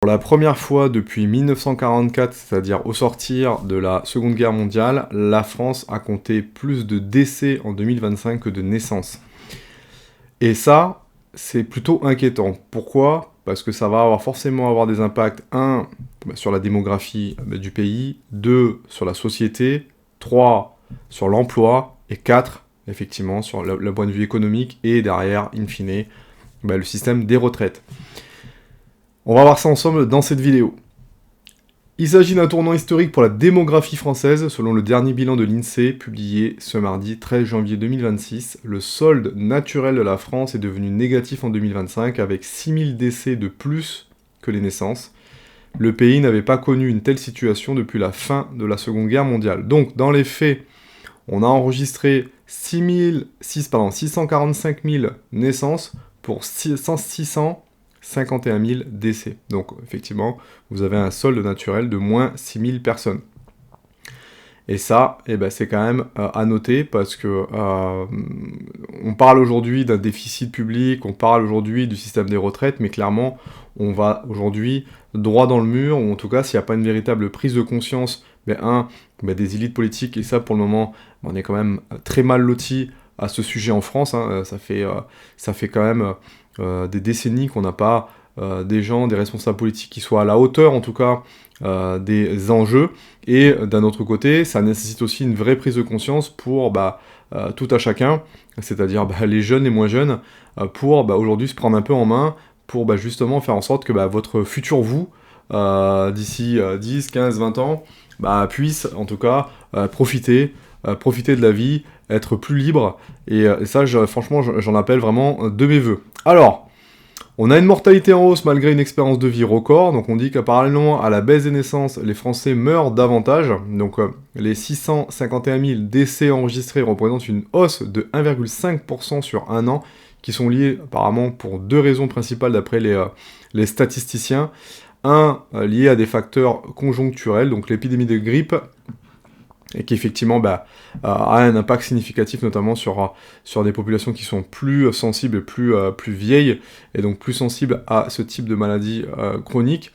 Pour la première fois depuis 1944, c'est-à-dire au sortir de la Seconde Guerre mondiale, la France a compté plus de décès en 2025 que de naissances. Et ça, c'est plutôt inquiétant. Pourquoi ? Parce que ça va forcément avoir des impacts, 1, sur la démographie du pays, 2, sur la société, 3, sur l'emploi, et 4, effectivement, sur le point de vue économique, et derrière, in fine, le système des retraites. On va voir ça ensemble dans cette vidéo. Il s'agit d'un tournant historique pour la démographie française, selon le dernier bilan de l'INSEE, publié ce mardi 13 janvier 2026. Le solde naturel de la France est devenu négatif en 2025, avec 6000 décès de plus que les naissances. Le pays n'avait pas connu une telle situation depuis la fin de la Seconde Guerre mondiale. Donc, dans les faits, on a enregistré 645 000 naissances pour 651 000 décès. Donc, effectivement, vous avez un solde naturel de moins 6 000 personnes. Et ça, c'est quand même à noter parce que on parle aujourd'hui d'un déficit public, on parle aujourd'hui du système des retraites, mais clairement, on va aujourd'hui droit dans le mur, ou en tout cas, s'il n'y a pas une véritable prise de conscience, des élites politiques, et ça, pour le moment, on est quand même très mal lotis à ce sujet en France, hein. Ça fait quand même des décennies qu'on n'a pas des gens, des responsables politiques qui soient à la hauteur, en tout cas, des enjeux, et d'un autre côté, ça nécessite aussi une vraie prise de conscience pour tout à chacun, c'est-à-dire les jeunes, les moins jeunes, pour aujourd'hui se prendre un peu en main, pour justement faire en sorte que votre futur vous, d'ici 10, 15, 20 ans, puisse en tout cas profiter de la vie, être plus libre, et ça, franchement, j'en appelle vraiment de mes vœux. Alors, on a une mortalité en hausse malgré une expérience de vie record, donc on dit qu'à parallèlement à la baisse des naissances, les Français meurent davantage, donc les 651 000 décès enregistrés représentent une hausse de 1,5% sur un an, qui sont liés apparemment pour deux raisons principales d'après les statisticiens. Un, lié à des facteurs conjoncturels, donc l'épidémie de grippe, et qui effectivement a un impact significatif, notamment sur des populations qui sont plus sensibles et plus vieilles, et donc plus sensibles à ce type de maladie chronique.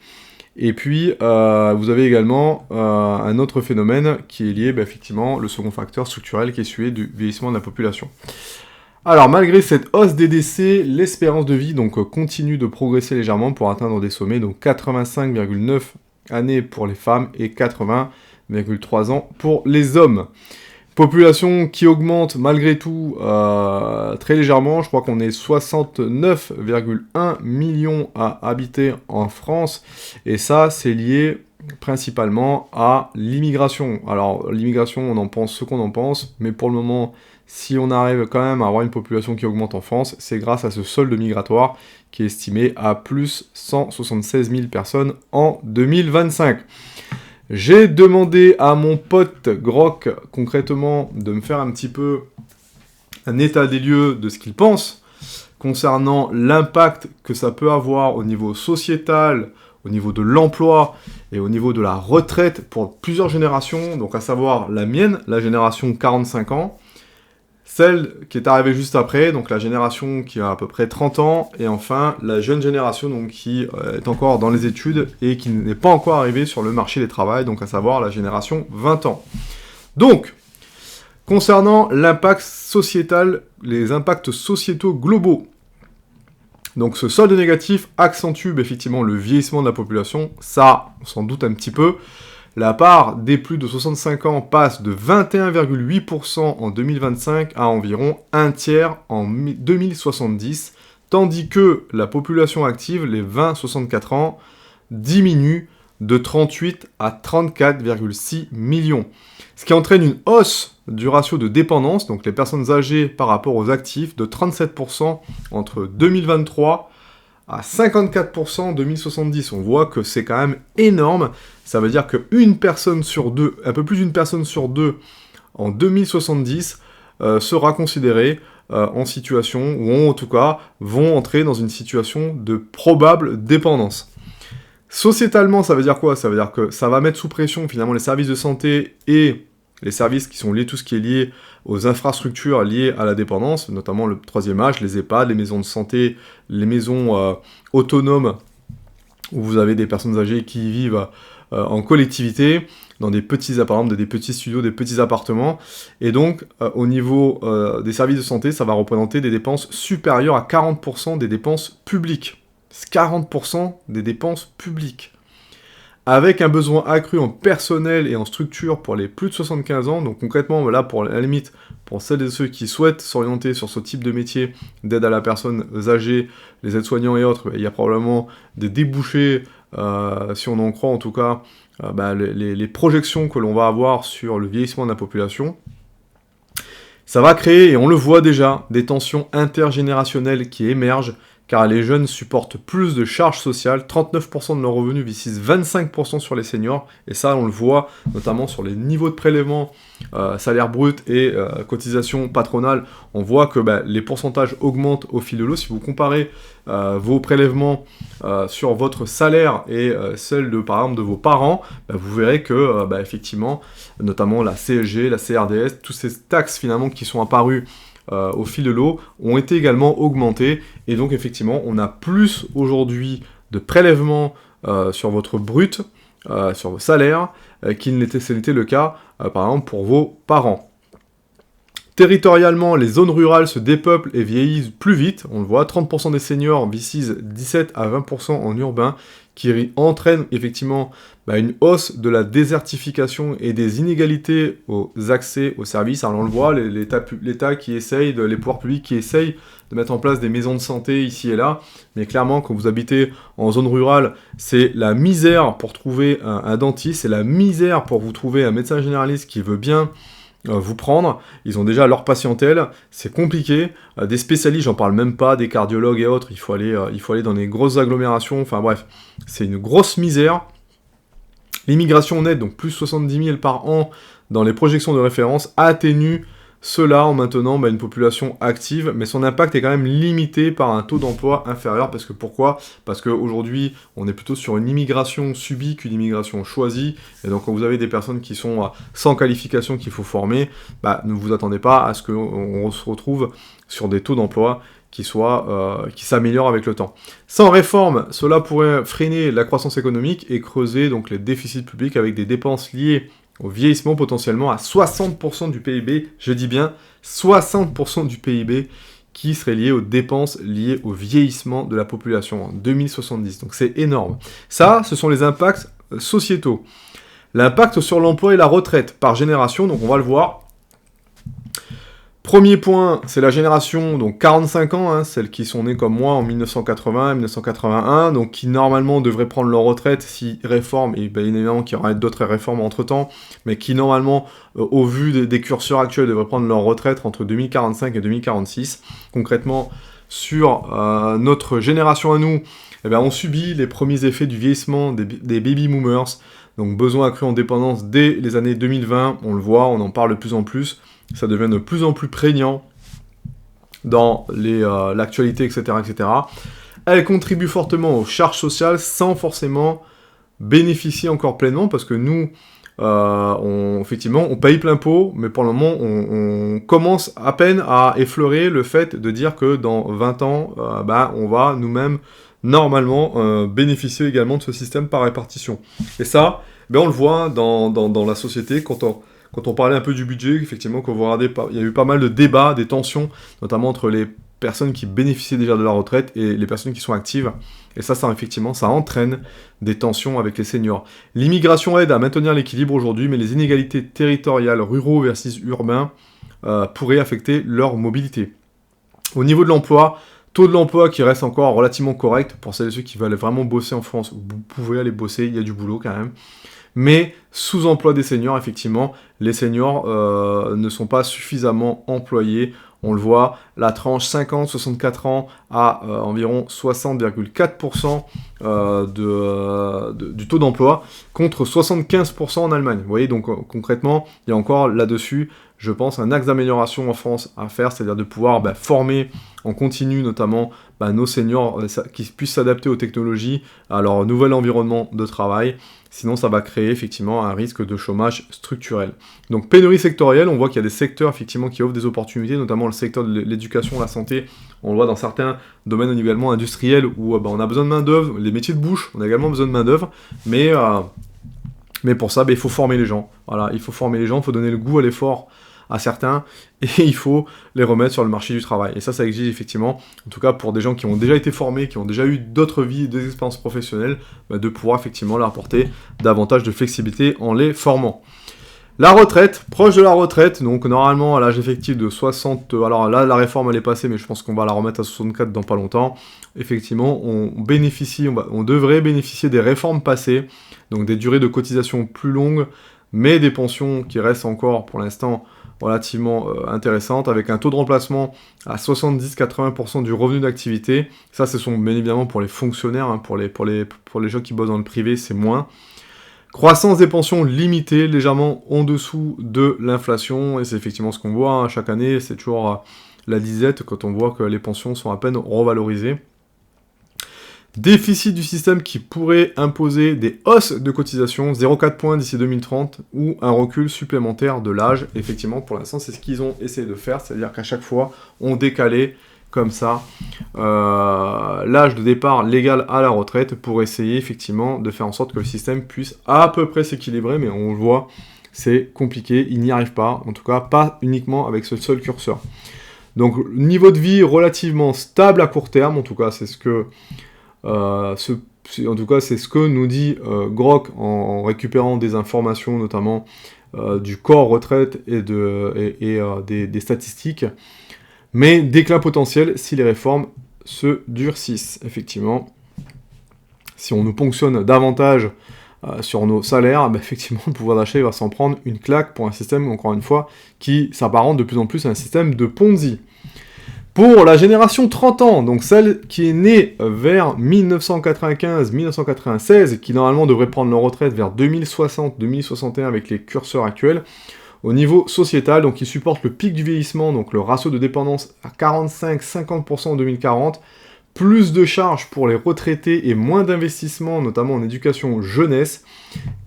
Et puis, vous avez également un autre phénomène qui est lié, effectivement, le second facteur structurel, qui est celui du vieillissement de la population. Alors, malgré cette hausse des décès, l'espérance de vie continue de progresser légèrement pour atteindre des sommets, donc 85,9 années pour les femmes et 80,3 ans pour les hommes. Population qui augmente malgré tout très légèrement, je crois qu'on est 69,1 millions à habiter en France, et ça c'est lié principalement à l'immigration. Alors l'immigration, on en pense ce qu'on en pense, mais pour le moment, si on arrive quand même à avoir une population qui augmente en France, c'est grâce à ce solde migratoire qui est estimé à plus 176 000 personnes en 2025. J'ai demandé à mon pote Grok, concrètement, de me faire un petit peu un état des lieux de ce qu'il pense concernant l'impact que ça peut avoir au niveau sociétal, au niveau de l'emploi et au niveau de la retraite pour plusieurs générations, donc à savoir la mienne, la génération 45 ans, celle qui est arrivée juste après, donc la génération qui a à peu près 30 ans, et enfin la jeune génération donc, qui est encore dans les études et qui n'est pas encore arrivée sur le marché du travail, donc à savoir la génération 20 ans. Donc, concernant l'impact sociétal, les impacts sociétaux globaux, donc ce solde négatif accentue effectivement le vieillissement de la population, ça on s'en doute un petit peu. La part des plus de 65 ans passe de 21,8% en 2025 à environ un tiers en 2070, tandis que la population active, les 20-64 ans, diminue de 38 à 34,6 millions. Ce qui entraîne une hausse du ratio de dépendance, donc les personnes âgées par rapport aux actifs, de 37% entre 2023 à 54% en 2070. On voit que c'est quand même énorme. Ça veut dire qu'une personne sur deux, un peu plus d'une personne sur deux, en 2070, sera considérée en situation, ou en tout cas, vont entrer dans une situation de probable dépendance. Sociétalement, ça veut dire quoi ? Ça veut dire que ça va mettre sous pression, finalement, les services de santé et les services qui sont liés, tout ce qui est lié aux infrastructures liées à la dépendance, notamment le troisième âge, les EHPAD, les maisons de santé, les maisons autonomes où vous avez des personnes âgées qui vivent en collectivité, dans des petits appartements, des petits studios, des petits appartements, et donc au niveau des services de santé, ça va représenter des dépenses supérieures à 40% des dépenses publiques. 40% des dépenses publiques. Avec un besoin accru en personnel et en structure pour les plus de 75 ans, donc concrètement, là, pour la limite, pour celles et ceux qui souhaitent s'orienter sur ce type de métier d'aide à la personne âgée, les aides-soignants et autres, il y a probablement des débouchés, si on en croit en tout cas, les projections que l'on va avoir sur le vieillissement de la population. Ça va créer, et on le voit déjà, des tensions intergénérationnelles qui émergent, car les jeunes supportent plus de charges sociales, 39% de leurs revenus visent 25% sur les seniors, et ça on le voit notamment sur les niveaux de prélèvement, salaire brut et cotisation patronale, on voit que les pourcentages augmentent au fil de l'eau. Si vous comparez vos prélèvements sur votre salaire et celles de, par exemple, de vos parents, vous verrez que effectivement, notamment la CSG, la CRDS, toutes ces taxes finalement qui sont apparues au fil de l'eau, ont été également augmentés, et donc effectivement, on a plus aujourd'hui de prélèvements sur votre brut, sur vos salaires, qu'il n'était le cas, par exemple, pour vos parents. Territorialement, les zones rurales se dépeuplent et vieillissent plus vite, on le voit, 30% des seniors visent 17 à 20% en urbain, qui entraîne effectivement une hausse de la désertification et des inégalités aux accès aux services. Alors on le voit, l'État qui essaye, les pouvoirs publics qui essayent de mettre en place des maisons de santé ici et là, mais clairement quand vous habitez en zone rurale, c'est la misère pour trouver un dentiste, c'est la misère pour vous trouver un médecin généraliste qui veut bien vous prendre, ils ont déjà leur patientèle, c'est compliqué, des spécialistes, j'en parle même pas, des cardiologues et autres, il faut aller dans les grosses agglomérations, enfin bref, c'est une grosse misère. L'immigration nette, donc plus 70 000 par an dans les projections de référence, atténue cela en maintenant une population active, mais son impact est quand même limité par un taux d'emploi inférieur, parce que pourquoi ? Parce qu'aujourd'hui, on est plutôt sur une immigration subie qu'une immigration choisie, et donc quand vous avez des personnes qui sont sans qualification qu'il faut former, ne vous attendez pas à ce qu'on se retrouve sur des taux d'emploi qui s'améliorent avec le temps. Sans réforme, cela pourrait freiner la croissance économique et creuser donc les déficits publics avec des dépenses liées au vieillissement potentiellement à 60% du PIB, je dis bien 60% du PIB qui serait lié aux dépenses liées au vieillissement de la population en 2070. Donc c'est énorme. Ça, ce sont les impacts sociétaux. L'impact sur l'emploi et la retraite par génération, donc on va le voir. Premier point, c'est la génération, donc 45 ans, celles qui sont nées comme moi en 1980 et 1981, donc qui normalement devraient prendre leur retraite si réforme, et bien évidemment qu'il y aura d'autres réformes entre-temps, mais qui normalement, au vu des curseurs actuels, devraient prendre leur retraite entre 2045 et 2046. Concrètement, sur notre génération à nous, on subit les premiers effets du vieillissement des baby boomers, donc besoin accru en dépendance dès les années 2020, on le voit, on en parle de plus en plus, ça devient de plus en plus prégnant dans l'actualité, etc., etc. Elle contribue fortement aux charges sociales sans forcément bénéficier encore pleinement, parce que nous, effectivement, on paye plein pot, mais pour le moment, on commence à peine à effleurer le fait de dire que dans 20 ans, on va nous-mêmes, normalement, bénéficier également de ce système par répartition. Et ça, on le voit dans la société, quand on parlait un peu du budget, effectivement, quand vous regardez, il y a eu pas mal de débats, des tensions, notamment entre les personnes qui bénéficient déjà de la retraite et les personnes qui sont actives. Et ça effectivement, ça entraîne des tensions avec les seniors. L'immigration aide à maintenir l'équilibre aujourd'hui, mais les inégalités territoriales, ruraux versus urbains, pourraient affecter leur mobilité. Au niveau de l'emploi, taux de l'emploi qui reste encore relativement correct, pour celles et ceux qui veulent vraiment bosser en France, vous pouvez aller bosser, il y a du boulot quand même. Mais sous-emploi des seniors, effectivement, les seniors ne sont pas suffisamment employés. On le voit, la tranche 50-64 ans a environ 60,4% du taux d'emploi, contre 75% en Allemagne. Vous voyez, donc concrètement, il y a encore là-dessus, je pense, un axe d'amélioration en France à faire, c'est-à-dire de pouvoir former en continu, notamment nos seniors qui puissent s'adapter aux technologies, à leur nouvel environnement de travail. Sinon, ça va créer effectivement un risque de chômage structurel. Donc, pénurie sectorielle, on voit qu'il y a des secteurs effectivement qui offrent des opportunités, notamment le secteur de l'éducation, la santé. On le voit dans certains domaines également industriels où on a besoin de main-d'œuvre. Les métiers de bouche, on a également besoin de main-d'œuvre. Mais pour ça, il faut former les gens. Voilà, il faut former les gens, il faut donner le goût à l'effort à certains, et il faut les remettre sur le marché du travail. Et ça exige effectivement, en tout cas pour des gens qui ont déjà été formés, qui ont déjà eu d'autres vies, des expériences professionnelles, de pouvoir effectivement leur apporter davantage de flexibilité en les formant. La retraite, proche de la retraite, donc normalement à l'âge effectif de 60, alors là la réforme elle est passée, mais je pense qu'on va la remettre à 64 dans pas longtemps. Effectivement, on devrait bénéficier des réformes passées, donc des durées de cotisation plus longues, mais des pensions qui restent encore pour l'instant relativement intéressantes, avec un taux de remplacement à 70-80% du revenu d'activité. Ça, ce sont bien évidemment pour les fonctionnaires, hein, pour les gens qui bossent dans le privé, c'est moins. Croissance des pensions limitée, légèrement en dessous de l'inflation, et c'est effectivement ce qu'on voit, hein, chaque année, c'est toujours la disette quand on voit que les pensions sont à peine revalorisées. Déficit du système qui pourrait imposer des hausses de cotisation, 0,4 points d'ici 2030, ou un recul supplémentaire de l'âge. Effectivement, pour l'instant, c'est ce qu'ils ont essayé de faire, c'est-à-dire qu'à chaque fois, on décalait comme ça l'âge de départ légal à la retraite pour essayer effectivement de faire en sorte que le système puisse à peu près s'équilibrer, mais on le voit, c'est compliqué, il n'y arrive pas, en tout cas pas uniquement avec ce seul curseur. Donc niveau de vie relativement stable à court terme, en tout cas c'est ce que c'est ce que nous dit Grok en récupérant des informations, notamment du corps retraite et des statistiques. Mais déclin potentiel si les réformes se durcissent, effectivement. Si on nous ponctionne davantage sur nos salaires, effectivement, le pouvoir d'achat va s'en prendre une claque pour un système, encore une fois, qui s'apparente de plus en plus à un système de Ponzi. Pour la génération 30 ans, donc celle qui est née vers 1995-1996, qui normalement devrait prendre leur retraite vers 2060-2061 avec les curseurs actuels, au niveau sociétal, donc ils supportent le pic du vieillissement, donc le ratio de dépendance à 45-50% en 2040, plus de charges pour les retraités et moins d'investissements, notamment en éducation jeunesse,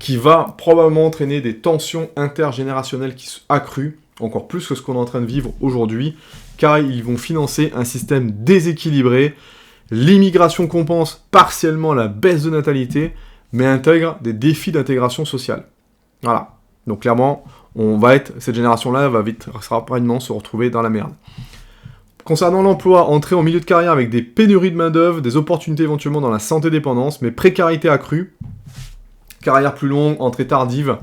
qui va probablement entraîner des tensions intergénérationnelles accrues, encore plus que ce qu'on est en train de vivre aujourd'hui, car ils vont financer un système déséquilibré. L'immigration compense partiellement la baisse de natalité, mais intègre des défis d'intégration sociale. Voilà, donc clairement, cette génération-là va rapidement se retrouver dans la merde. Concernant l'emploi, entrée en milieu de carrière avec des pénuries de main-d'œuvre, des opportunités éventuellement dans la santé-dépendance, mais précarité accrue, carrière plus longue, entrée tardive,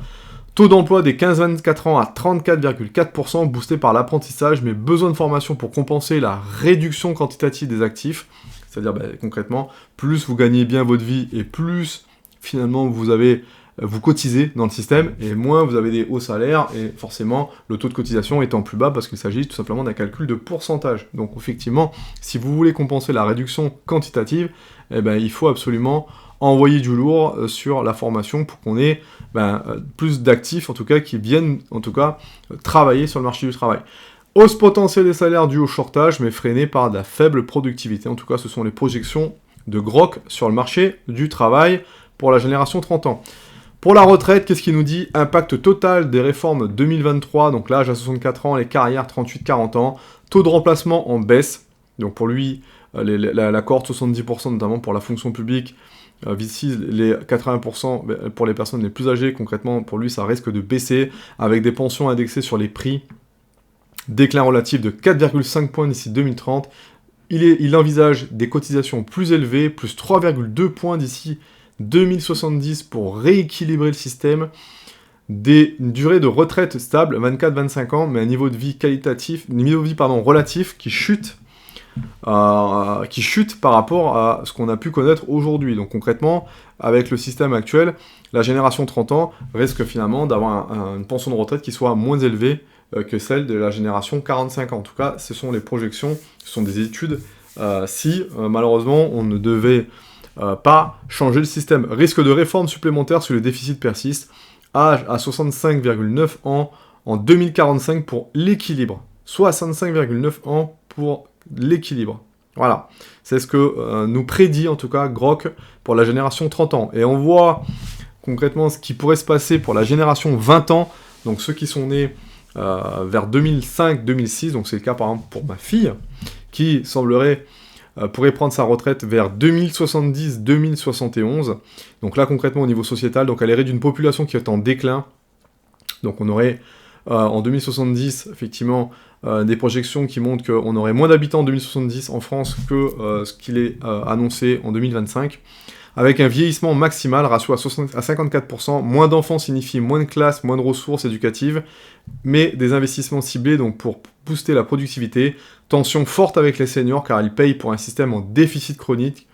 taux d'emploi des 15-24 ans à 34,4%, boosté par l'apprentissage, mais besoin de formation pour compenser la réduction quantitative des actifs. C'est-à-dire, concrètement, plus vous gagnez bien votre vie et plus, finalement, vous cotisez dans le système, et moins vous avez des hauts salaires, et forcément, le taux de cotisation étant plus bas, parce qu'il s'agit tout simplement d'un calcul de pourcentage. Donc, effectivement, si vous voulez compenser la réduction quantitative, il faut absolument envoyer du lourd sur la formation pour qu'on ait plus d'actifs, en tout cas, qui viennent, en tout cas, travailler sur le marché du travail. Hausse potentielle des salaires due au shortage, mais freinée par de la faible productivité. En tout cas, ce sont les projections de Grok sur le marché du travail pour la génération 30 ans. Pour la retraite, qu'est-ce qu'il nous dit? Impact total des réformes 2023, donc l'âge à 64 ans, les carrières 38-40 ans, taux de remplacement en baisse, donc pour lui, la cohorte 70%, notamment pour la fonction publique, vise les 80% pour les personnes les plus âgées. Concrètement, pour lui, ça risque de baisser, avec des pensions indexées sur les prix, déclin relatif de 4,5 points d'ici 2030, il envisage des cotisations plus élevées, plus 3,2 points d'ici 2070 pour rééquilibrer le système, une durée de retraite stable, 24-25 ans, mais un niveau de vie relatif qui chute par rapport à ce qu'on a pu connaître aujourd'hui. Donc concrètement, avec le système actuel, la génération 30 ans risque finalement d'avoir une pension de retraite qui soit moins élevée que celle de la génération 45 ans. En tout cas, ce sont les projections, ce sont des études. Si malheureusement on ne devait pas changer le système. Risque de réforme supplémentaire si le déficit persiste. Âge à 65,9 ans en 2045 pour l'équilibre. 65,9 ans pour l'équilibre. Voilà, c'est ce que nous prédit en tout cas Grok pour la génération 30 ans. Et on voit concrètement ce qui pourrait se passer pour la génération 20 ans, donc ceux qui sont nés vers 2005-2006, donc c'est le cas par exemple pour ma fille, qui semblerait pourrait prendre sa retraite vers 2070-2071. Donc là concrètement au niveau sociétal, donc elle irait d'une population qui est en déclin. Donc on aurait en 2070 effectivement des projections qui montrent qu'on aurait moins d'habitants en 2070 en France que ce qu'il est annoncé en 2025. Avec un vieillissement maximal, ratio à 54%, moins d'enfants signifie moins de classes, moins de ressources éducatives, mais des investissements ciblés donc pour booster la productivité, tension forte avec les seniors car ils payent pour un système en déficit chronique,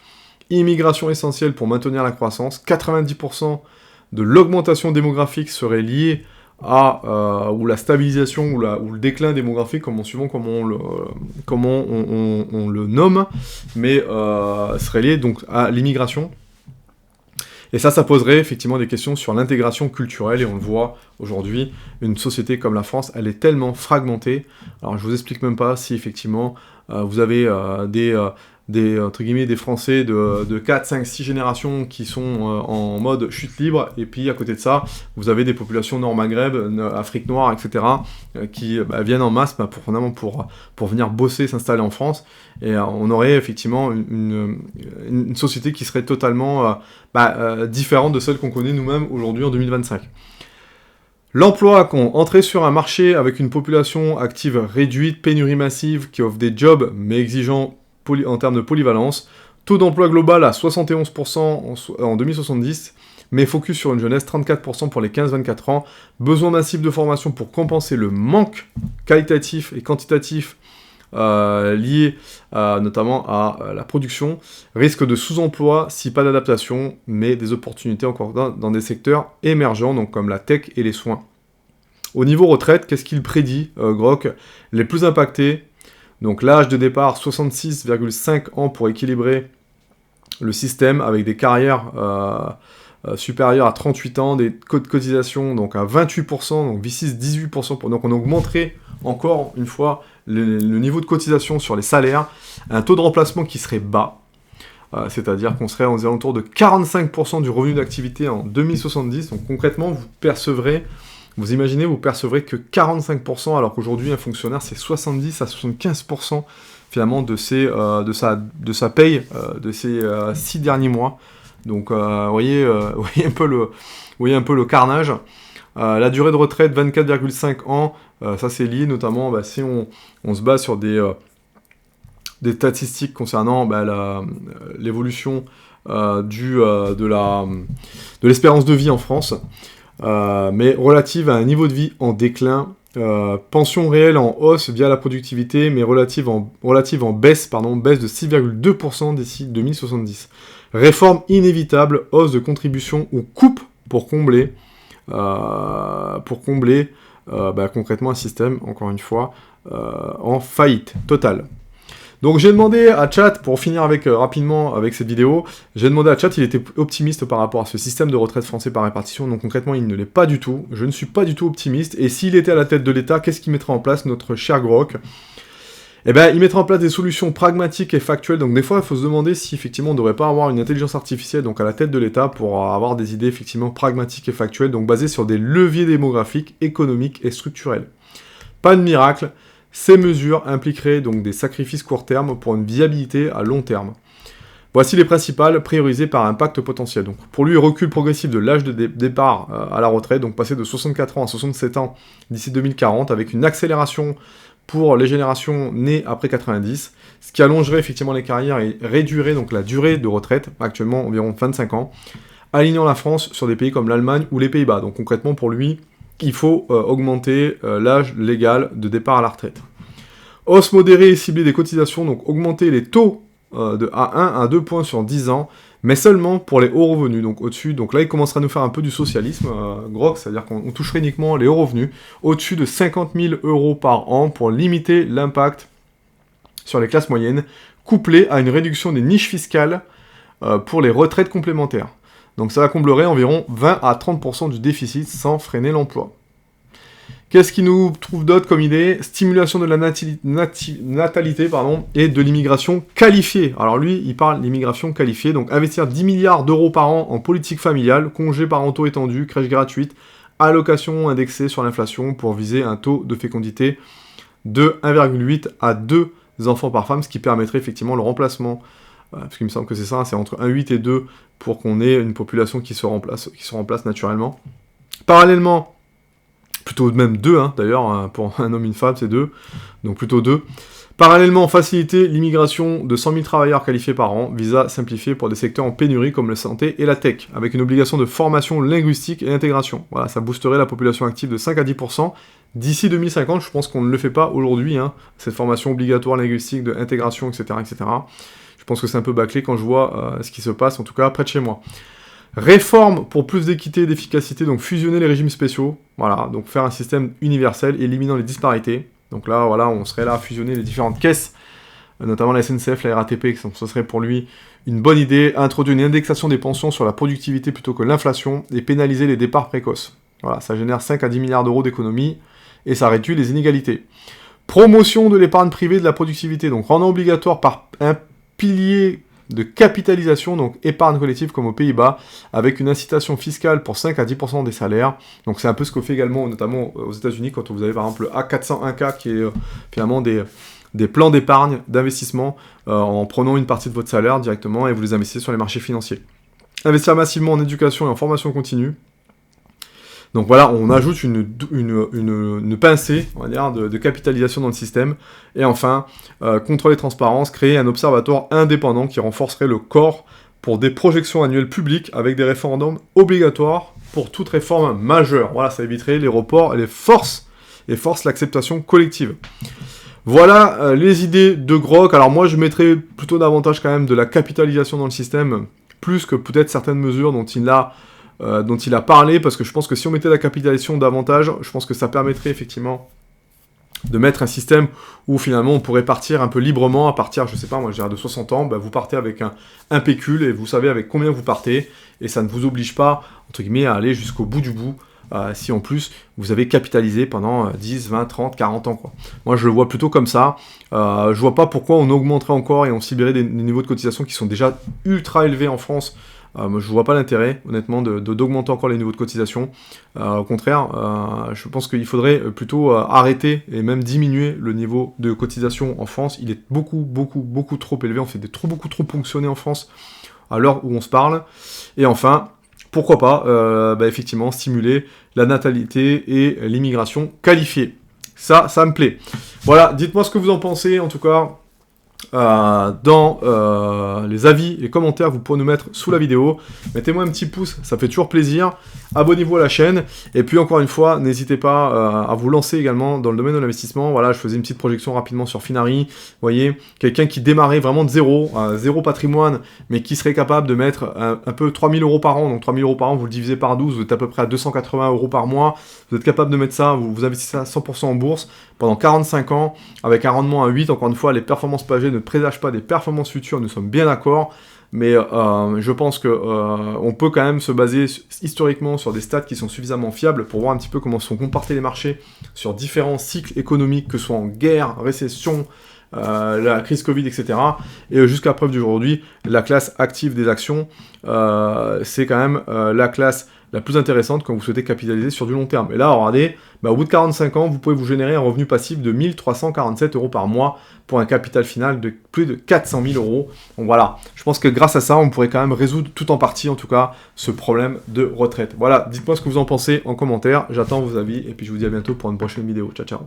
immigration essentielle pour maintenir la croissance, 90% de l'augmentation démographique serait liée à ou la stabilisation ou le déclin démographique, suivant comment on le nomme, mais serait lié donc à l'immigration. Et ça poserait effectivement des questions sur l'intégration culturelle, et on le voit aujourd'hui, une société comme la France, elle est tellement fragmentée. Alors je vous explique même pas si effectivement vous avez entre guillemets, des Français de 4, 5, 6 générations qui sont en mode chute libre, et puis à côté de ça, vous avez des populations Nord-Maghreb, Afrique noire, etc., qui viennent en masse pour venir bosser, s'installer en France, et on aurait effectivement une société qui serait totalement différente de celle qu'on connaît nous-mêmes aujourd'hui en 2025. L'emploi, entrer sur un marché avec une population active réduite, pénurie massive, qui offre des jobs, mais exigeants en termes de polyvalence, taux d'emploi global à 71% en 2070, mais focus sur une jeunesse 34% pour les 15-24 ans, besoin massif de formation pour compenser le manque qualitatif et quantitatif lié notamment à la production, risque de sous-emploi si pas d'adaptation, mais des opportunités encore dans des secteurs émergents, donc comme la tech et les soins. Au niveau retraite, qu'est-ce qu'il prédit, Grok? Les plus impactés, donc l'âge de départ, 66,5 ans pour équilibrer le système, avec des carrières supérieures à 38 ans, des cotisations donc à 28%, donc V6 18%, donc on augmenterait encore une fois le niveau de cotisation sur les salaires, un taux de remplacement qui serait bas, c'est-à-dire qu'on serait aux alentours de 45% du revenu d'activité en 2070, donc concrètement vous percevrez que 45%, alors qu'aujourd'hui un fonctionnaire c'est 70 à 75% finalement de sa paye de ces 6 derniers mois. Donc vous voyez un peu le carnage. La durée de retraite 24,5 ans, ça c'est lié notamment si on se base sur des statistiques concernant l'évolution de l'espérance de vie en France, mais relative à un niveau de vie en déclin, pension réelle en hausse via la productivité, mais relative en baisse, baisse de 6,2% d'ici 2070. Réforme inévitable, hausse de contribution ou coupe pour combler concrètement un système, encore une fois, en faillite totale. Donc j'ai demandé à Chat, pour finir rapidement avec cette vidéo, j'ai demandé à Chat, il était optimiste par rapport à ce système de retraite français par répartition, donc concrètement il ne l'est pas du tout, je ne suis pas du tout optimiste, et s'il était à la tête de l'État, qu'est-ce qu'il mettrait en place, notre cher Grok? Il mettrait en place des solutions pragmatiques et factuelles, donc des fois il faut se demander si effectivement on ne devrait pas avoir une intelligence artificielle donc à la tête de l'État pour avoir des idées effectivement pragmatiques et factuelles, donc basées sur des leviers démographiques, économiques et structurels. Pas de miracle. Ces mesures impliqueraient donc des sacrifices court terme pour une viabilité à long terme. Voici les principales priorisées par impact potentiel. Donc pour lui, recul progressif de l'âge de départ à la retraite, donc passer de 64 ans à 67 ans d'ici 2040, avec une accélération pour les générations nées après 90, ce qui allongerait effectivement les carrières et réduirait donc la durée de retraite, actuellement environ 25 ans, alignant la France sur des pays comme l'Allemagne ou les Pays-Bas. Donc concrètement pour lui, il faut augmenter l'âge légal de départ à la retraite. Hausse modérée et ciblée des cotisations, donc augmenter les taux de A1 à 2 points sur 10 ans, mais seulement pour les hauts revenus, donc au-dessus. Donc là, il commencera à nous faire un peu du socialisme, Grok, c'est-à-dire qu'on toucherait uniquement les hauts revenus, au-dessus de 50 000 € par an pour limiter l'impact sur les classes moyennes, couplé à une réduction des niches fiscales pour les retraites complémentaires. Donc ça comblerait environ 20 à 30% du déficit sans freiner l'emploi. Qu'est-ce qu'il nous trouve d'autre comme idée? Stimulation de la natalité et de l'immigration qualifiée. Alors lui, il parle d'immigration qualifiée, donc investir 10 milliards d'euros par an en politique familiale, congés parentaux étendus, crèches gratuites, allocations indexées sur l'inflation pour viser un taux de fécondité de 1,8 à 2 enfants par femme, ce qui permettrait effectivement le remplacement, parce qu'il me semble que c'est ça, c'est entre 1,8 et 2 pour qu'on ait une population qui se remplace naturellement. Parallèlement, plutôt même 2, d'ailleurs, pour un homme et une femme, c'est 2, donc plutôt 2. Parallèlement, faciliter l'immigration de 100 000 travailleurs qualifiés par an, visa simplifié pour des secteurs en pénurie comme la santé et la tech, avec une obligation de formation linguistique et d'intégration. Voilà, ça boosterait la population active de 5 à 10%. D'ici 2050, je pense qu'on ne le fait pas aujourd'hui, cette formation obligatoire linguistique, de intégration, etc., etc. Je pense que c'est un peu bâclé quand je vois ce qui se passe, en tout cas près de chez moi. Réforme pour plus d'équité et d'efficacité, donc fusionner les régimes spéciaux, voilà, donc faire un système universel éliminant les disparités. Donc là, voilà, on serait là à fusionner les différentes caisses, notamment la SNCF, la RATP, ce serait pour lui une bonne idée. Introduire une indexation des pensions sur la productivité plutôt que l'inflation et pénaliser les départs précoces. Voilà, ça génère 5 à 10 milliards d'euros d'économies et ça réduit les inégalités. Promotion de l'épargne privée de la productivité, donc rendant obligatoire par un pilier de capitalisation, donc épargne collective comme aux Pays-Bas, avec une incitation fiscale pour 5 à 10% des salaires. Donc c'est un peu ce qu'on fait également, notamment aux États-Unis, quand vous avez par exemple le A401K, qui est finalement des plans d'épargne, d'investissement, en prenant une partie de votre salaire directement et vous les investissez sur les marchés financiers. Investir massivement en éducation et en formation continue. Donc voilà, on ajoute une pincée, on va dire, de capitalisation dans le système. Et enfin, contrôle et transparence, créer un observatoire indépendant qui renforcerait le corps pour des projections annuelles publiques avec des référendums obligatoires pour toute réforme majeure. Voilà, ça éviterait les reports et force l'acceptation collective. Voilà les idées de Grok. Alors moi, je mettrais plutôt davantage quand même de la capitalisation dans le système, plus que peut-être certaines mesures dont il a parlé, parce que je pense que si on mettait la capitalisation davantage, je pense que ça permettrait effectivement de mettre un système où finalement on pourrait partir un peu librement, à partir, je sais pas, moi je dirais de 60 ans, vous partez avec un pécule et vous savez avec combien vous partez, et ça ne vous oblige pas, entre guillemets, à aller jusqu'au bout du bout, si en plus vous avez capitalisé pendant 10, 20, 30, 40 ans, quoi. Moi je le vois plutôt comme ça, je vois pas pourquoi on augmenterait encore et on cibllerait des niveaux de cotisation qui sont déjà ultra élevés en France. Je vois pas l'intérêt, honnêtement, d'augmenter encore les niveaux de cotisation. Au contraire, je pense qu'il faudrait plutôt arrêter et même diminuer le niveau de cotisation en France. Il est beaucoup trop élevé. On fait beaucoup trop ponctionner en France à l'heure où on se parle. Et enfin, pourquoi pas, effectivement, stimuler la natalité et l'immigration qualifiée. Ça me plaît. Voilà, dites-moi ce que vous en pensez, en tout cas. Dans les avis, les commentaires, vous pouvez nous mettre sous la vidéo. Mettez-moi un petit pouce, ça fait toujours plaisir. Abonnez-vous à la chaîne. Et puis encore une fois, n'hésitez pas à vous lancer également dans le domaine de l'investissement. Voilà, je faisais une petite projection rapidement sur Finari. Vous voyez, quelqu'un qui démarrait vraiment de zéro patrimoine, mais qui serait capable de mettre un peu 3 000 euros par an. Donc 3 000 euros par an, vous le divisez par 12, vous êtes à peu près à 280 euros par mois. Vous êtes capable de mettre ça, vous investissez à 100% en bourse pendant 45 ans, avec un rendement à 8. Encore une fois, les performances passagères ne présagent pas des performances futures, nous sommes bien d'accord. Mais je pense qu'on peut quand même se baser historiquement sur des stats qui sont suffisamment fiables pour voir un petit peu comment sont comportés les marchés sur différents cycles économiques, que ce soit en guerre, récession, la crise Covid, etc. Et jusqu'à preuve d'aujourd'hui, la classe active des actions, c'est quand même la classe la plus intéressante quand vous souhaitez capitaliser sur du long terme. Et là, regardez, au bout de 45 ans, vous pouvez vous générer un revenu passif de 1 347 euros par mois pour un capital final de plus de 400 000 euros. Donc voilà, je pense que grâce à ça, on pourrait quand même résoudre tout en partie, en tout cas, ce problème de retraite. Voilà, dites-moi ce que vous en pensez en commentaire, j'attends vos avis, et puis je vous dis à bientôt pour une prochaine vidéo. Ciao, ciao.